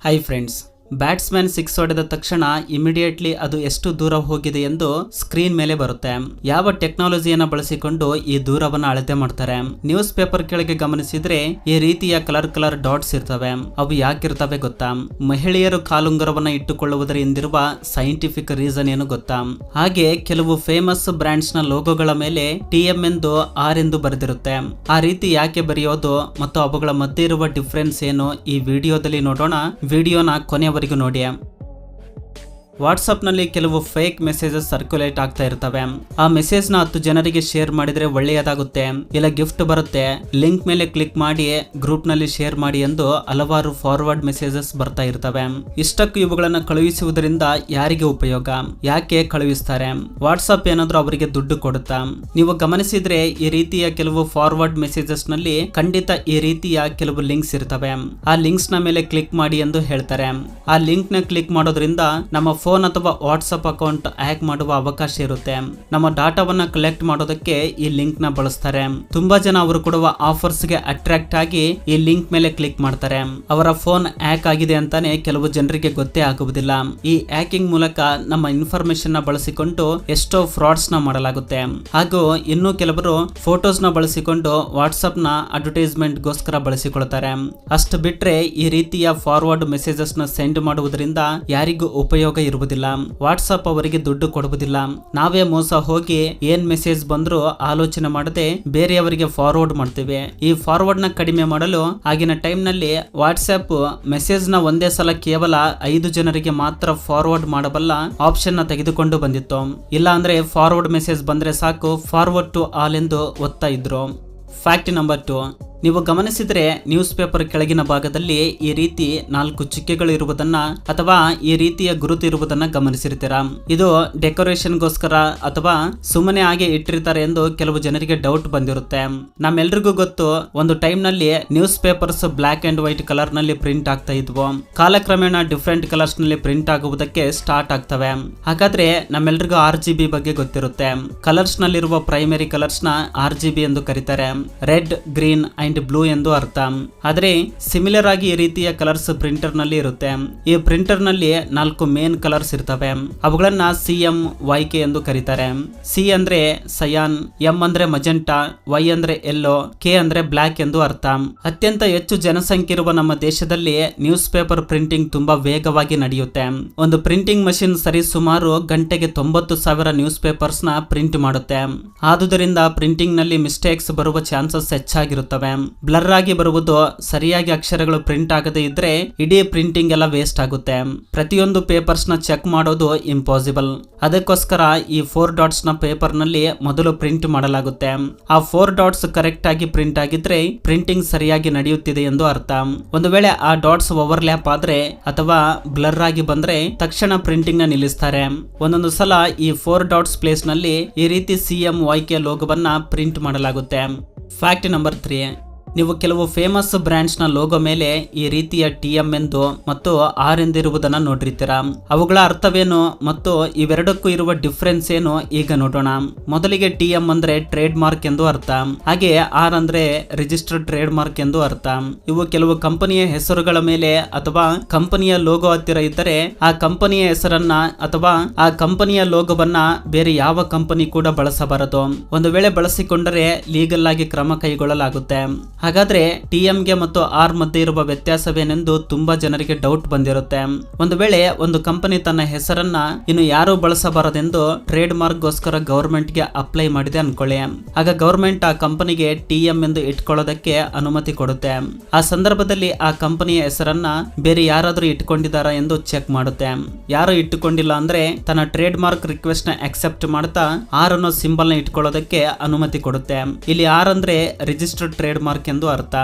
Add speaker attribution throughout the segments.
Speaker 1: Hi friends, batsman six ಹೊಡೆದ ತಕ್ಷಣ immediately ಅದು ಎಷ್ಟು ದೂರ ಹೋಗಿದೆ ಎಂದು ಸ್ಕ್ರೀನ್ ಮೇಲೆ ಬರುತ್ತೆ. ಯಾವ ಟೆಕ್ನಾಲಜಿಯನ್ನು ಬಳಸಿಕೊಂಡು ಈ ದೂರವನ್ನು ಅಳತೆ ಮಾಡ್ತಾರೆ? ನ್ಯೂಸ್ ಪೇಪರ್ ಕೆಳಗೆ ಗಮನಿಸಿದ್ರೆ ಈ ರೀತಿಯ ಕಲರ್ ಡಾಟ್ಸ್ ಇರ್ತವೆ. ಅವು ಯಾಕಿರ್ತವೆ ಗೊತ್ತಾ? ಮಹಿಳೆಯರು ಕಾಲುಂಗರವನ್ನ ಇಟ್ಟುಕೊಳ್ಳುವುದರ ಹಿಂದಿರುವ ಸೈಂಟಿಫಿಕ್ ರೀಸನ್ ಏನು ಗೊತ್ತಾ? ಹಾಗೆ ಕೆಲವು ಫೇಮಸ್ ಬ್ರಾಂಡ್ಸ್ ನ ಲೋಗೋಗಳ ಮೇಲೆ TM ಎಂದು R ಎಂದು ಬರೆದಿರುತ್ತೆ. ಆ ರೀತಿ ಯಾಕೆ ಬರೆಯೋದು ಮತ್ತು ಅವುಗಳ ಮಧ್ಯೆ ಇರುವ ಡಿಫರೆನ್ಸ್ ಏನು ಈ ವಿಡಿಯೋದಲ್ಲಿ ನೋಡೋಣ. ವಿಡಿಯೋನ ಕೊನೆಯವರೆಗೂ ನೋಡಿ. ವಾಟ್ಸಪ್ ನಲ್ಲಿ ಕೆಲವು ಫೇಕ್ ಮೆಸೇಜಸ್ ಸರ್ಕ್ಯುಲೇಟ್ ಆಗ್ತಾ ಇರ್ತವೆ. ಆ ಮೆಸೇಜ್ ನ 10 ಜನರಿಗೆ ಶೇರ್ ಮಾಡಿದ್ರೆ ಒಳ್ಳೆಯದಾಗುತ್ತೆ, ಇಲ್ಲ ಗಿಫ್ಟ್ ಬರುತ್ತೆ, ಲಿಂಕ್ ಮೇಲೆ ಕ್ಲಿಕ್ ಮಾಡಿ ಗ್ರೂಪ್ ನಲ್ಲಿ ಶೇರ್ ಮಾಡಿ ಎಂದು ಹಲವಾರು ಫಾರ್ವರ್ಡ್ ಮೆಸೇಜಸ್ ಬರ್ತಾ ಇರ್ತವೆ. ಇಷ್ಟಕ್ಕೂ ಇವುಗಳನ್ನ ಕಳುಹಿಸುವುದರಿಂದ ಯಾರಿಗೆ ಉಪಯೋಗ? ಯಾಕೆ ಕಳುಹಿಸ್ತಾರೆ? ವಾಟ್ಸಪ್ ಏನಾದ್ರೂ ಅವರಿಗೆ ದುಡ್ಡು ಕೊಡುತ್ತಾ? ನೀವು ಗಮನಿಸಿದ್ರೆ ಈ ರೀತಿಯ ಕೆಲವು ಫಾರ್ವರ್ಡ್ ಮೆಸೇಜಸ್ ನಲ್ಲಿ ಖಂಡಿತ ಈ ರೀತಿಯ ಕೆಲವು ಲಿಂಕ್ಸ್ ಇರ್ತವೆ. ಆ ಲಿಂಕ್ಸ್ ನ ಮೇಲೆ ಕ್ಲಿಕ್ ಮಾಡಿ ಎಂದು ಹೇಳ್ತಾರೆ. ಆ ಲಿಂಕ್ ನ ಕ್ಲಿಕ್ ಮಾಡೋದ್ರಿಂದ ನಮ್ಮ ಫೋನ್ ಅಥವಾ ವಾಟ್ಸಪ್ ಅಕೌಂಟ್ ಹ್ಯಾಕ್ ಮಾಡುವ ಅವಕಾಶ ಇರುತ್ತೆ. ನಮ್ಮ ಡಾಟಾವನ್ನ ಕಲೆಕ್ಟ್ ಮಾಡೋದಕ್ಕೆ ಈ ಲಿಂಕ್ ನ ಬಳಸ್ತಾರೆ. ತುಂಬಾ ಜನ ಅವರು ಕೊಡುವ ಆಫರ್ಸ್ ಗೆ ಅಟ್ರಾಕ್ಟ್ ಆಗಿ ಈ ಲಿಂಕ್ ಮೇಲೆ ಕ್ಲಿಕ್ ಮಾಡ್ತಾರೆ. ಅವರ ಫೋನ್ ಹ್ಯಾಕ್ ಆಗಿದೆ ಅಂತಾನೆ ಕೆಲವು ಜನರಿಗೆ ಗೊತ್ತೇ ಆಗುವುದಿಲ್ಲ. ಈ ಹ್ಯಾಕಿಂಗ್ ಮೂಲಕ ನಮ್ಮ ಇನ್ಫಾರ್ಮೇಶನ್ ನ ಬಳಸಿಕೊಂಡು ಎಷ್ಟೋ ಫ್ರಾಡ್ಸ್ ನ ಮಾಡಲಾಗುತ್ತೆ. ಹಾಗೂ ಇನ್ನು ಕೆಲವರು ಫೋಟೋಸ್ ನ ಬಳಸಿಕೊಂಡು ವಾಟ್ಸಪ್ ನ ಅಡ್ವರ್ಟೈಸ್ಮೆಂಟ್ ಗೋಸ್ಕರ ಬಳಸಿಕೊಳ್ತಾರೆ. ಅಷ್ಟು ಬಿಟ್ರೆ ಈ ರೀತಿಯ ಫಾರ್ವರ್ಡ್ ಮೆಸೇಜಸ್ ನ ಸೆಂಡ್ ಮಾಡುವುದರಿಂದ ಯಾರಿಗೂ ಉಪಯೋಗ ಇರುವುದಿಲ್ಲ. ವಾಟ್ಸಪ್ ಅವರಿಗೆ ದುಡ್ಡು ಕೊಡುವುದಿಲ್ಲ. ನಾವೇ ಮೋಸ ಹೋಗಿ ಏನ್ ಮೆಸೇಜ್ ಬಂದ್ರು ಆಲೋಚನೆ ಮಾಡದೆ ಬೇರೆಯವರಿಗೆ ಫಾರ್ವರ್ಡ್ ಮಾಡ್ತೇವೆ. ಈ ಫಾರ್ವರ್ಡ್ ನ ಕಡಿಮೆ ಮಾಡಲು ಆಗಿನ ಟೈಮ್ ನಲ್ಲಿ ವಾಟ್ಸ್ಆಪ್ ಮೆಸೇಜ್ ನ ಒಂದೇ ಸಲ ಕೇವಲ 5 ಜನರಿಗೆ ಮಾತ್ರ ಫಾರ್ವರ್ಡ್ ಮಾಡಬಲ್ಲ ಆಪ್ಷನ್ ನ ತೆಗೆದುಕೊಂಡು ಬಂದಿತ್ತು. ಇಲ್ಲ ಅಂದ್ರೆ ಫಾರ್ವರ್ಡ್ ಮೆಸೇಜ್ ಬಂದ್ರೆ ಸಾಕು ಫಾರ್ವರ್ಡ್ ಟು ಆಲ್ ಎಂದು ಒತ್ತಾ ಇದ್ರು. ಫ್ಯಾಕ್ಟ್ ನಂಬರ್ 2, ನೀವು ಗಮನಿಸಿದ್ರೆ ನ್ಯೂಸ್ ಪೇಪರ್ ಕೆಳಗಿನ ಭಾಗದಲ್ಲಿ ಈ ರೀತಿ 4 ಚುಕ್ಕೆಗಳು ಇರುವುದನ್ನ ಅಥವಾ ಈ ರೀತಿಯ ಗುರುತು ಇರುವುದನ್ನ ಗಮನಿಸಿರ್ತೀರಾ. ಇದು ಡೆಕೋರೇಷನ್ ಗೋಸ್ಕರ ಅಥವಾ ಸುಮ್ಮನೆ ಹಾಗೆ ಇಟ್ಟಿರ್ತಾರೆ ಎಂದು ಕೆಲವು ಜನರಿಗೆ ಡೌಟ್ ಬಂದಿರುತ್ತೆ. ನಮ್ಮೆಲ್ರಿಗೂ ಗೊತ್ತು, ಒಂದು ಟೈಮ್ ನಲ್ಲಿ news papers black and white colour ನಲ್ಲಿ ಪ್ರಿಂಟ್ ಆಗ್ತಾ ಇದ್ವು. ಕಾಲಕ್ರಮೇಣ ಡಿಫ್ರೆಂಟ್ ಕಲರ್ಸ್ ನಲ್ಲಿ ಪ್ರಿಂಟ್ ಆಗುವುದಕ್ಕೆ ಸ್ಟಾರ್ಟ್ ಆಗ್ತವೆ. ಹಾಗಾದ್ರೆ ನಮ್ಮೆಲ್ರಿಗೂ RGB ಬಗ್ಗೆ ಗೊತ್ತಿರುತ್ತೆ. ಕಲರ್ಸ್ ನಲ್ಲಿರುವ ಪ್ರೈಮರಿ ಕಲರ್ಸ್ ನ RGB ಎಂದು ಕರೀತಾರೆ. ರೆಡ್, ಗ್ರೀನ್ ಅಂಡ್ ಬ್ಲೂ ಎಂದು ಅರ್ಥ. ಆದ್ರೆ ಸಿಮಿಲರ್ ಆಗಿ ಈ ರೀತಿಯ ಕಲರ್ಸ್ ಪ್ರಿಂಟರ್ ನಲ್ಲಿ ಇರುತ್ತೆ. ಈ ಪ್ರಿಂಟರ್ ನಲ್ಲಿ 4 ಮೇನ್ ಕಲರ್ಸ್ ಇರ್ತವೆ. ಅವುಗಳನ್ನ CM YK ಎಂದು ಕರೀತಾರೆ. C ಅಂದ್ರೆ ಸಯಾನ್, M ಅಂದ್ರೆ ಮಜೆಂಟಾ, Y ಅಂದ್ರೆ ಯೆಲ್ಲೋ, K ಅಂದ್ರೆ ಬ್ಲಾಕ್ ಎಂದು ಅರ್ಥ. ಅತ್ಯಂತ ಹೆಚ್ಚು ಜನಸಂಖ್ಯೆ ಇರುವ ನಮ್ಮ ದೇಶದಲ್ಲಿ ನ್ಯೂಸ್ ಪೇಪರ್ ಪ್ರಿಂಟಿಂಗ್ ತುಂಬಾ ವೇಗವಾಗಿ ನಡೆಯುತ್ತೆ. ಒಂದು ಪ್ರಿಂಟಿಂಗ್ ಮಷಿನ್ ಸರಿ ಸುಮಾರು ಗಂಟೆಗೆ 90,000 ನ್ಯೂಸ್ ಪೇಪರ್ಸ್ ನ ಪ್ರಿಂಟ್ ಮಾಡುತ್ತೆ. ಆದುದರಿಂದ ಪ್ರಿಂಟಿಂಗ್ ನಲ್ಲಿ ಮಿಸ್ಟೇಕ್ಸ್ ಬರುವ ಚಾನ್ಸಸ್ ಹೆಚ್ಚಾಗಿರುತ್ತವೆ. ಬ್ಲರ್ ಆಗಿ ಬರುವುದು, ಸರಿಯಾಗಿ ಅಕ್ಷರಗಳು ಪ್ರಿಂಟ್ ಆಗದೆ ಇದ್ರೆ ಇಡೀ ಪ್ರಿಂಟಿಂಗ್ ಎಲ್ಲ ವೇಸ್ಟ್ ಆಗುತ್ತೆ. ಪ್ರತಿಯೊಂದು ಪೇಪರ್ಸ್ ನ ಚೆಕ್ ಮಾಡೋದು ಇಂಪಾಸಿಬಲ್. ಅದಕ್ಕೋಸ್ಕರ ಈ 4 ಡಾಟ್ಸ್ ನ ಪೇಪರ್ ನಲ್ಲಿ ಮೊದಲು ಪ್ರಿಂಟ್ ಮಾಡಲಾಗುತ್ತೆ. ಆ 4 ಡಾಟ್ಸ್ ಕರೆಕ್ಟ್ ಆಗಿ ಪ್ರಿಂಟ್ ಆಗಿದ್ರೆ ಪ್ರಿಂಟಿಂಗ್ ಸರಿಯಾಗಿ ನಡೆಯುತ್ತಿದೆ ಎಂದು ಅರ್ಥ. ಒಂದು ವೇಳೆ ಆ ಡಾಟ್ಸ್ ಓವರ್ಲ್ಯಾಪ್ ಆದ್ರೆ ಅಥವಾ ಬ್ಲರ್ ಆಗಿ ಬಂದ್ರೆ ತಕ್ಷಣ ಪ್ರಿಂಟಿಂಗ್ ನ ನಿಲ್ಲಿಸ್ತಾರೆ. ಒಂದೊಂದು ಸಲ ಈ 4 ಡಾಟ್ಸ್ ಪ್ಲೇಸ್ ನಲ್ಲಿ ಈ ರೀತಿ CM YK ಲೋಗೋವನ್ನ ಪ್ರಿಂಟ್ ಮಾಡಲಾಗುತ್ತೆ. ಫ್ಯಾಕ್ಟ್ ನಂಬರ್ 3, ನೀವು ಕೆಲವು ಫೇಮಸ್ ಬ್ರ್ಯಾಂಡ್ಸ್ ನ ಲೋಗೋ ಮೇಲೆ ಈ ರೀತಿಯ TM ಎಂದು ಮತ್ತು R ಎಂದಿರುವುದನ್ನ ನೋಡಿರ್ತೀರಾ. ಅವುಗಳ ಅರ್ಥವೇನು ಮತ್ತು ಇವೆರಡಕ್ಕೂ ಇರುವ ಡಿಫರೆನ್ಸ್ ಏನು ಈಗ ನೋಡೋಣ. ಮೊದಲಿಗೆ TM ಅಂದ್ರೆ ಟ್ರೇಡ್ ಮಾರ್ಕ್ ಎಂದು ಅರ್ಥ. ಹಾಗೆ R ಅಂದ್ರೆ ರಿಜಿಸ್ಟರ್ಡ್ ಟ್ರೇಡ್ ಮಾರ್ಕ್ ಎಂದು ಅರ್ಥ. ಇವು ಕೆಲವು ಕಂಪನಿಯ ಹೆಸರುಗಳ ಮೇಲೆ ಅಥವಾ ಕಂಪನಿಯ ಲೋಗೋ ಹತ್ತಿರ ಇದ್ದರೆ ಆ ಕಂಪನಿಯ ಹೆಸರನ್ನ ಅಥವಾ ಆ ಕಂಪನಿಯ ಲೋಗೋವನ್ನ ಬೇರೆ ಯಾವ ಕಂಪನಿ ಕೂಡ ಬಳಸಬಾರದು. ಒಂದು ವೇಳೆ ಬಳಸಿಕೊಂಡರೆ ಲೀಗಲ್ ಆಗಿ ಕ್ರಮ ಕೈಗೊಳ್ಳಲಾಗುತ್ತೆ. ಹಾಗಾದ್ರೆ TM ಗೆ ಮತ್ತು R ಮಧ್ಯೆ ಇರುವ ವ್ಯತ್ಯಾಸವೇನೆಂದು ತುಂಬಾ ಜನರಿಗೆ ಡೌಟ್ ಬಂದಿರುತ್ತೆ. ಒಂದು ವೇಳೆ ಒಂದು ಕಂಪನಿ ತನ್ನ ಹೆಸರನ್ನ ಇನ್ನು ಯಾರು ಬಳಸಬಾರದೆಂದು ಟ್ರೇಡ್ ಮಾರ್ಕ್ ಗೋಸ್ಕರ ಗವರ್ಮೆಂಟ್ ಗೆ ಅಪ್ಲೈ ಮಾಡಿದೆ ಅನ್ಕೊಳ್ಳಿ. ಆಗ ಗವರ್ಮೆಂಟ್ ಆ ಕಂಪನಿಗೆ TM ಎಂದು ಇಟ್ಕೊಳ್ಳೋದಕ್ಕೆ ಅನುಮತಿ ಕೊಡುತ್ತೆ. ಆ ಸಂದರ್ಭದಲ್ಲಿ ಆ ಕಂಪನಿಯ ಹೆಸರನ್ನ ಬೇರೆ ಯಾರಾದ್ರೂ ಇಟ್ಕೊಂಡಿದ್ದಾರಾ ಎಂದು ಚೆಕ್ ಮಾಡುತ್ತೆ. ಯಾರು ಇಟ್ಟುಕೊಂಡಿಲ್ಲ ಅಂದ್ರೆ ತನ್ನ ಟ್ರೇಡ್ ಮಾರ್ಕ್ ರಿಕ್ವೆಸ್ಟ್ ನ ಅಕ್ಸೆಪ್ಟ್ ಮಾಡ್ತಾ R ಅನ್ನೋ ಸಿಂಬಲ್ ನ ಇಟ್ಕೊಳ್ಳೋದಕ್ಕೆ ಅನುಮತಿ ಕೊಡುತ್ತೆ. ಇಲ್ಲಿ R ಅಂದ್ರೆ ರಿಜಿಸ್ಟರ್ಡ್ ಟ್ರೇಡ್ ಮಾರ್ಕ್ ಎಂದು ಅರ್ಥ.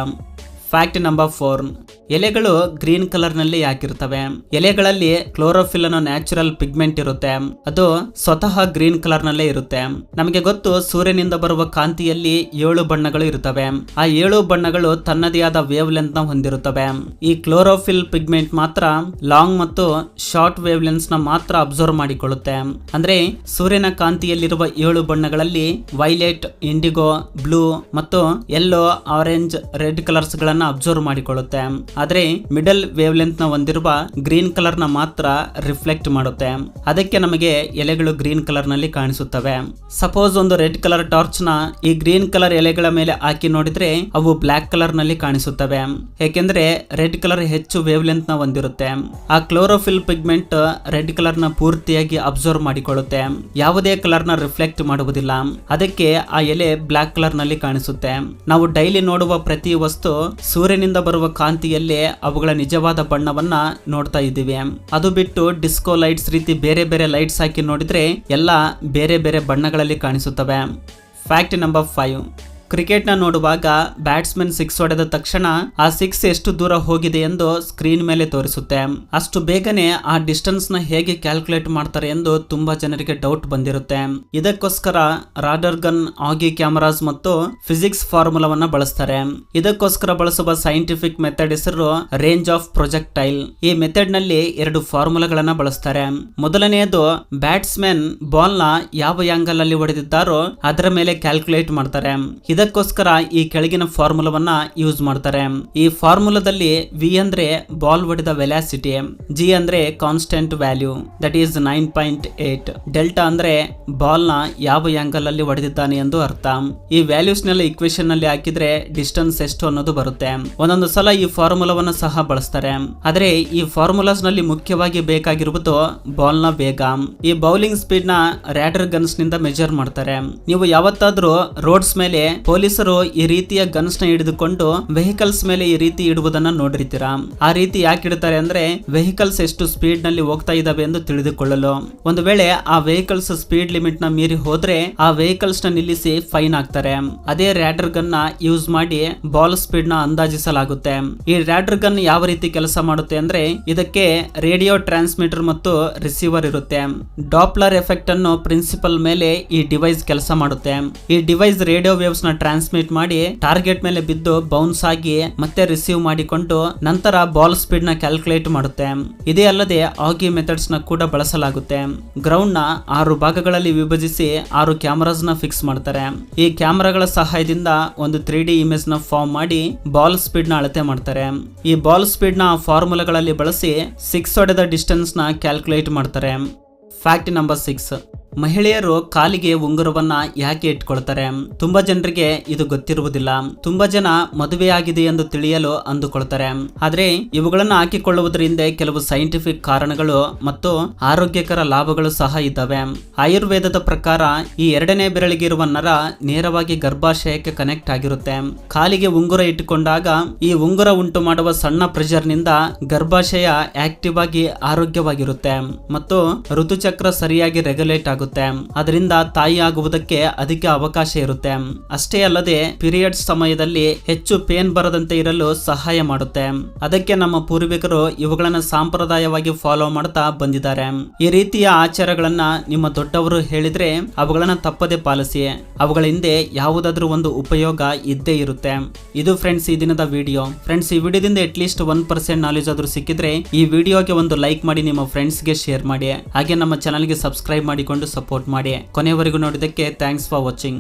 Speaker 1: ಫ್ಯಾಕ್ಟ್ ನಂಬರ್ 4, ಎಲೆಗಳು ಗ್ರೀನ್ ಕಲರ್ ನಲ್ಲಿ ಯಾಕಿರ್ತವೆ? ಎಲೆಗಳಲ್ಲಿ ಕ್ಲೋರೋಫಿಲ್ ಅನ್ನೋ ನ್ಯಾಚುರಲ್ ಪಿಗ್ಮೆಂಟ್ ಇರುತ್ತೆ. ಅದು ಸ್ವತಃ ಗ್ರೀನ್ ಕಲರ್ ನಲ್ಲೇ ಇರುತ್ತೆ. ನಮಗೆ ಗೊತ್ತು, ಸೂರ್ಯನಿಂದ ಬರುವ ಕಾಂತಿಯಲ್ಲಿ 7 ಬಣ್ಣಗಳು ಇರುತ್ತವೆ. ಆ 7 ಬಣ್ಣಗಳು ತನ್ನದೇ ಆದ ವೇವ್ ಲೆಂತ್ ನ ಹೊಂದಿರುತ್ತವೆ. ಈ ಕ್ಲೋರೋಫಿಲ್ ಪಿಗ್ಮೆಂಟ್ ಮಾತ್ರ ಲಾಂಗ್ ಮತ್ತು ಶಾರ್ಟ್ ವೇವ್ ಲೆಂತ್ಸ್ ನ ಮಾತ್ರ ಅಬ್ಸರ್ವ್ ಮಾಡಿಕೊಳ್ಳುತ್ತೆ. ಅಂದ್ರೆ ಸೂರ್ಯನ ಕಾಂತಿಯಲ್ಲಿರುವ 7 ಬಣ್ಣಗಳಲ್ಲಿ ವೈಲೆಟ್, ಇಂಡಿಗೋ, ಬ್ಲೂ ಮತ್ತು ಯೆಲ್ಲೋ, ಆರೆಂಜ್, ರೆಡ್ ಕಲರ್ಸ್ ಗಳನ್ನ ಗಳನ್ನ ಅಬ್ಸರ್ವ್ ಮಾಡಿಕೊಳ್ಳುತ್ತೆ. ಆದ್ರೆ ಮಿಡಲ್ ವೇವ್ ಲೆಂತ್ ನ ಹೊಂದಿರುವ ಗ್ರೀನ್ ಕಲರ್ ನ ಮಾತ್ರ ರಿಫ್ಲೆಕ್ಟ್ ಮಾಡುತ್ತೆ. ಅದಕ್ಕೆ ನಮಗೆ ಎಲೆಗಳು ಗ್ರೀನ್ ಕಲರ್ ನಲ್ಲಿ ಕಾಣಿಸುತ್ತವೆ. ಸಪೋಸ್ ಒಂದು ರೆಡ್ ಕಲರ್ ಟಾರ್ಚ್ ನ ಈ ಗ್ರೀನ್ ಕಲರ್ ಎಲೆಗಳ ಮೇಲೆ ಹಾಕಿ ನೋಡಿದ್ರೆ ಅವು ಬ್ಲಾಕ್ ಕಲರ್ ನಲ್ಲಿ ಕಾಣಿಸುತ್ತವೆ. ಏಕೆಂದ್ರೆ ರೆಡ್ ಕಲರ್ ಹೆಚ್ಚು ವೇವ್ ಲೆಂತ್ ನ ಹೊಂದಿರುತ್ತೆ. ಆ ಕ್ಲೋರೋಫಿಲ್ ಪಿಗ್ಮೆಂಟ್ ರೆಡ್ ಕಲರ್ ನ ಪೂರ್ತಿಯಾಗಿ ಅಬ್ಸರ್ವ್ ಮಾಡಿಕೊಳ್ಳುತ್ತೆ, ಯಾವುದೇ ಕಲರ್ ನ ರಿಫ್ಲೆಕ್ಟ್ ಮಾಡುವುದಿಲ್ಲ. ಅದಕ್ಕೆ ಆ ಎಲೆ ಬ್ಲಾಕ್ ಕಲರ್ ನಲ್ಲಿ ಕಾಣಿಸುತ್ತೆ. ನಾವು ಡೈಲಿ ನೋಡುವ ಪ್ರತಿ ವಸ್ತು ಸೂರ್ಯನಿಂದ ಬರುವ ಕಾಂತಿಯಲ್ಲೇ ಅವುಗಳ ನಿಜವಾದ ಬಣ್ಣವನ್ನ ನೋಡ್ತಾ ಇದ್ದೀವಿ. ಅದು ಬಿಟ್ಟು ಡಿಸ್ಕೋ ಲೈಟ್ಸ್ ರೀತಿ ಬೇರೆ ಬೇರೆ ಲೈಟ್ಸ್ ಹಾಕಿ ನೋಡಿದ್ರೆ ಎಲ್ಲ ಬೇರೆ ಬೇರೆ ಬಣ್ಣಗಳಲ್ಲಿ ಕಾಣಿಸುತ್ತವೆ. Fact number 5. ಕ್ರಿಕೆಟ್ ನ ನೋಡುವಾಗ ಬ್ಯಾಟ್ಸ್ಮನ್ 6 ಹೊಡೆದ ತಕ್ಷಣ ಆ 6 ಎಷ್ಟು ದೂರ ಹೋಗಿದೆ ಎಂದು ಸ್ಕ್ರೀನ್ ಮೇಲೆ ತೋರಿಸುತ್ತೆ. ಅಷ್ಟು ಬೇಗನೆ ಆ ಡಿಸ್ಟೆನ್ಸ್ ನ ಹೇಗೆ ಕ್ಯಾಲ್ಕುಲೇಟ್ ಮಾಡ್ತಾರೆ ಎಂದು ತುಂಬಾ ಜನರಿಗೆ ಡೌಟ್ ಬಂದಿರುತ್ತೆ. ಇದಕ್ಕೋಸ್ಕರ ರಾಡರ್ ಗನ್, ಆಗಿ ಕ್ಯಾಮರಾಸ್ ಮತ್ತು ಫಿಸಿಕ್ಸ್ ಫಾರ್ಮುಲಾವನ್ನ ಬಳಸ್ತಾರೆ. ಇದಕ್ಕೋಸ್ಕರ ಬಳಸುವ ಸೈಂಟಿಫಿಕ್ ಮೆಥಡ್ ಹೆಸರು ರೇಂಜ್ ಆಫ್ ಪ್ರೊಜೆಕ್ಟೈಲ್. ಈ ಮೆಥಡ್ ನಲ್ಲಿ 2 ಫಾರ್ಮುಲಾಗಳನ್ನ ಬಳಸ್ತಾರೆ. ಮೊದಲನೆಯದು ಬ್ಯಾಟ್ಸ್ಮನ್ ಬಾಲ್ ನ ಯಾವ ಆಂಗಲ್ ಅಲ್ಲಿ ಹೊಡೆದಿದ್ದಾರೋ ಅದರ ಮೇಲೆ ಕ್ಯಾಲ್ಕುಲೇಟ್ ಮಾಡ್ತಾರೆ. ಇದಕ್ಕೋಸ್ಕರ ಈ ಕೆಳಗಿನ ಫಾರ್ಮುಲಾವನ್ನ ಯೂಸ್ ಮಾಡ್ತಾರೆ. ಈ ಫಾರ್ಮುಲಾದಲ್ಲಿ ವಿ ಅಂದ್ರೆ ಬಾಲ್ ಹೊಡೆದ ವೆಲಾಸಿಟಿ, ಜಿ ಅಂದ್ರೆ constant value that is 9.8, delta ಅಂದ್ರೆ ಬಾಲ್ ನ ಯಾವ ಆಂಗಲ್ ಅಲ್ಲಿ ಹೊಡೆದಿದ್ದಾನೆ ಎಂದು ಅರ್ಥ. ಈ ವ್ಯಾಲ್ಯೂಸ್ ನೆಲ್ಲ ಇಕ್ವೇಶನ್ ನಲ್ಲಿ ಹಾಕಿದ್ರೆ ಡಿಸ್ಟೆನ್ಸ್ ಎಷ್ಟು ಅನ್ನೋದು ಬರುತ್ತೆ. ಒಂದೊಂದು ಸಲ ಈ ಫಾರ್ಮುಲಾವನ್ನ ಸಹ ಬಳಸ್ತಾರೆ. ಆದ್ರೆ ಈ ಫಾರ್ಮುಲಾಸ್ ನಲ್ಲಿ ಮುಖ್ಯವಾಗಿ ಬೇಕಾಗಿರುವುದು ಬಾಲ್ ನ ವೇಗ. ಈ ಬೌಲಿಂಗ್ ಸ್ಪೀಡ್ ನ ರಾಡರ್ ಗನ್ಸ್ ನಿಂದ ಮೆಜರ್ ಮಾಡ್ತಾರೆ. ನೀವು ಯಾವತ್ತಾದ್ರೂ ರೋಡ್ಸ್ ಮೇಲೆ ಪೊಲೀಸರು ಈ ರೀತಿಯ ಗನ್ಸ್ ನ ಹಿಡಿದುಕೊಂಡು ವೆಹಿಕಲ್ಸ್ ಮೇಲೆ ಈ ರೀತಿ ಇಡುವುದನ್ನ ನೋಡಿರ್ತೀರಾ. ಆ ರೀತಿ ಯಾಕೆ ಇಡ್ತಾರೆ ಅಂದ್ರೆ ವೆಹಿಕಲ್ಸ್ ಎಷ್ಟು ಸ್ಪೀಡ್ ನಲ್ಲಿ ಹೋಗ್ತಾ ಇದಾವೆ ಎಂದು ತಿಳಿದುಕೊಳ್ಳಲು. ಒಂದು ವೇಳೆ ಆ ವೆಹಿಕಲ್ಸ್ ಸ್ಪೀಡ್ ಲಿಮಿಟ್ ನ ಮೀರಿ ಹೋದ್ರೆ ಆ ವೆಹಿಕಲ್ಸ್ ನ ನಿಲ್ಲಿಸಿ ಫೈನ್ ಹಾಕ್ತಾರೆ. ಅದೇ ರಾಡರ್ ಗನ್ ನ ಯೂಸ್ ಮಾಡಿ ಬಾಲ್ ಸ್ಪೀಡ್ ನ ಅಂದಾಜಿಸಲಾಗುತ್ತೆ. ಈ ರಾಡರ್ ಗನ್ ಯಾವ ರೀತಿ ಕೆಲಸ ಮಾಡುತ್ತೆ ಅಂದ್ರೆ ಇದಕ್ಕೆ ರೇಡಿಯೋ ಟ್ರಾನ್ಸ್ಮಿಟರ್ ಮತ್ತು ರಿಸೀವರ್ ಇರುತ್ತೆ. ಡಾಪ್ಲರ್ ಎಫೆಕ್ಟ್ ಅನ್ನು ಪ್ರಿನ್ಸಿಪಲ್ ಮೇಲೆ ಈ ಡಿವೈಸ್ ಕೆಲಸ ಮಾಡುತ್ತೆ. ಈ ಡಿವೈಸ್ ರೇಡಿಯೋ ವೇವ್ಸ್ ನ ಟ್ರಾನ್ಸ್ಮಿಟ್ ಮಾಡಿ ಟಾರ್ಗೆಟ್ ಮೇಲೆ ಬಿದ್ದು ಬೌನ್ಸ್ ಆಗಿ ಮತ್ತೆ ರಿಸೀವ್ ಮಾಡಿಕೊಂಡು ನಂತರ ಬಾಲ್ ಸ್ಪೀಡ್ ನ ಕ್ಯಾಲ್ಕುಲೇಟ್ ಮಾಡುತ್ತೆ. ಇದೇ ಅಲ್ಲದೆ ಆಗಿ ಮೆಥಡ್ಸ್ ನ ಕೂಡ ಬಳಸಲಾಗುತ್ತೆ. ಗ್ರೌಂಡ್ ನ 6 ಭಾಗಗಳಲ್ಲಿ ವಿಭಜಿಸಿ 6 ಕ್ಯಾಮರಾಸ್ ನ ಫಿಕ್ಸ್ ಮಾಡ್ತಾರೆ. ಈ ಕ್ಯಾಮರಾಗಳ ಸಹಾಯದಿಂದ ಒಂದು 3D ಇಮೇಜ್ ನ ಫಾರ್ಮ್ ಮಾಡಿ ಬಾಲ್ ಸ್ಪೀಡ್ ನ ಅಳತೆ ಮಾಡ್ತಾರೆ. ಈ ಬಾಲ್ ಸ್ಪೀಡ್ ನ ಫಾರ್ಮುಲಾಗಳಲ್ಲಿ ಬಳಸಿ 6 ಹೊಡೆದ ಡಿಸ್ಟೆನ್ಸ್ ನ ಕ್ಯಾಲ್ಕುಲೇಟ್ ಮಾಡ್ತಾರೆ. Fact number 6. ಮಹಿಳೆಯರು ಕಾಲಿಗೆ ಉಂಗುರವನ್ನ ಯಾಕೆ ಇಟ್ಕೊಳ್ತಾರೆ? ತುಂಬಾ ಜನರಿಗೆ ಇದು ಗೊತ್ತಿರುವುದಿಲ್ಲ. ತುಂಬಾ ಜನ ಮದುವೆ ಆಗಿದೆ ಎಂದು ತಿಳಿಯಲು ಅಂದುಕೊಳ್ತಾರೆ. ಆದ್ರೆ ಇವುಗಳನ್ನ ಹಾಕಿಕೊಳ್ಳುವುದರಿಂದ ಕೆಲವು ಸೈಂಟಿಫಿಕ್ ಕಾರಣಗಳು ಮತ್ತು ಆರೋಗ್ಯಕರ ಲಾಭಗಳು ಸಹ ಇದ್ದಾವೆ. ಆಯುರ್ವೇದದ ಪ್ರಕಾರ ಈ 2ನೇ ಬೆರಳಿಗೆ ಇರುವ ನರ ನೇರವಾಗಿ ಗರ್ಭಾಶಯಕ್ಕೆ ಕನೆಕ್ಟ್ ಆಗಿರುತ್ತೆ. ಕಾಲಿಗೆ ಉಂಗುರ ಇಟ್ಟುಕೊಂಡಾಗ ಈ ಉಂಗುರ ಉಂಟು ಮಾಡುವ ಸಣ್ಣ ಪ್ರೆಷರ್ ನಿಂದ ಗರ್ಭಾಶಯ ಆಕ್ಟಿವ್ ಆಗಿ ಆರೋಗ್ಯವಾಗಿರುತ್ತೆ ಮತ್ತು ಋತುಚಕ್ರ ಸರಿಯಾಗಿ ರೆಗ್ಯುಲೇಟ್ ಆಗುತ್ತೆ. ಅದರಿಂದ ತಾಯಿ ಆಗುವುದಕ್ಕೆ ಅಧಿಕ ಅವಕಾಶ ಇರುತ್ತೆ. ಅಷ್ಟೇ ಅಲ್ಲದೆ ಪೀರಿಯಡ್ಸ್ ಸಮಯದಲ್ಲಿ ಹೆಚ್ಚು ಪೇನ್ ಬರದಂತೆ ಇರಲು ಸಹಾಯ ಮಾಡುತ್ತೆ. ಅದಕ್ಕೆ ನಮ್ಮ ಪೂರ್ವಿಕರು ಇವುಗಳನ್ನ ಸಾಂಪ್ರದಾಯವಾಗಿ ಫಾಲೋ ಮಾಡ್ತಾ ಬಂದಿದ್ದಾರೆ. ಈ ರೀತಿಯ ಆಚಾರಗಳನ್ನ ನಿಮ್ಮ ದೊಡ್ಡವರು ಹೇಳಿದ್ರೆ ಅವುಗಳನ್ನ ತಪ್ಪದೆ ಪಾಲಿಸಿ. ಅವುಗಳ ಹಿಂದೆ ಯಾವುದಾದ್ರೂ ಒಂದು ಉಪಯೋಗ ಇದ್ದೇ ಇರುತ್ತೆ. ಇದು ಫ್ರೆಂಡ್ಸ್ ಈ ದಿನದ ವಿಡಿಯೋ. ಫ್ರೆಂಡ್ಸ್ ಈ ವಿಡಿಯೋದಿಂದ ಅಟ್ಲೀಸ್ಟ್ 1% ನಾಲೆಜ್ ಆದ್ರೂ ಸಿಕ್ಕಿದ್ರೆ ಈ ವಿಡಿಯೋಗೆ ಒಂದು ಲೈಕ್ ಮಾಡಿ ನಿಮ್ಮ ಫ್ರೆಂಡ್ಸ್ಗೆ ಶೇರ್ ಮಾಡಿ. ಹಾಗೆ ನಮ್ಮ ಚಾನಲ್ಗೆ ಸಬ್ಸ್ಕ್ರೈಬ್ ಮಾಡಿಕೊಂಡು ಸಪೋರ್ಟ್ ಮಾಡಿ. ಕೊನೆಯವರೆಗೂ ನೋಡಿದ್ದಕ್ಕೆ ಥ್ಯಾಂಕ್ಸ್ ಫಾರ್ ವಾಚಿಂಗ್.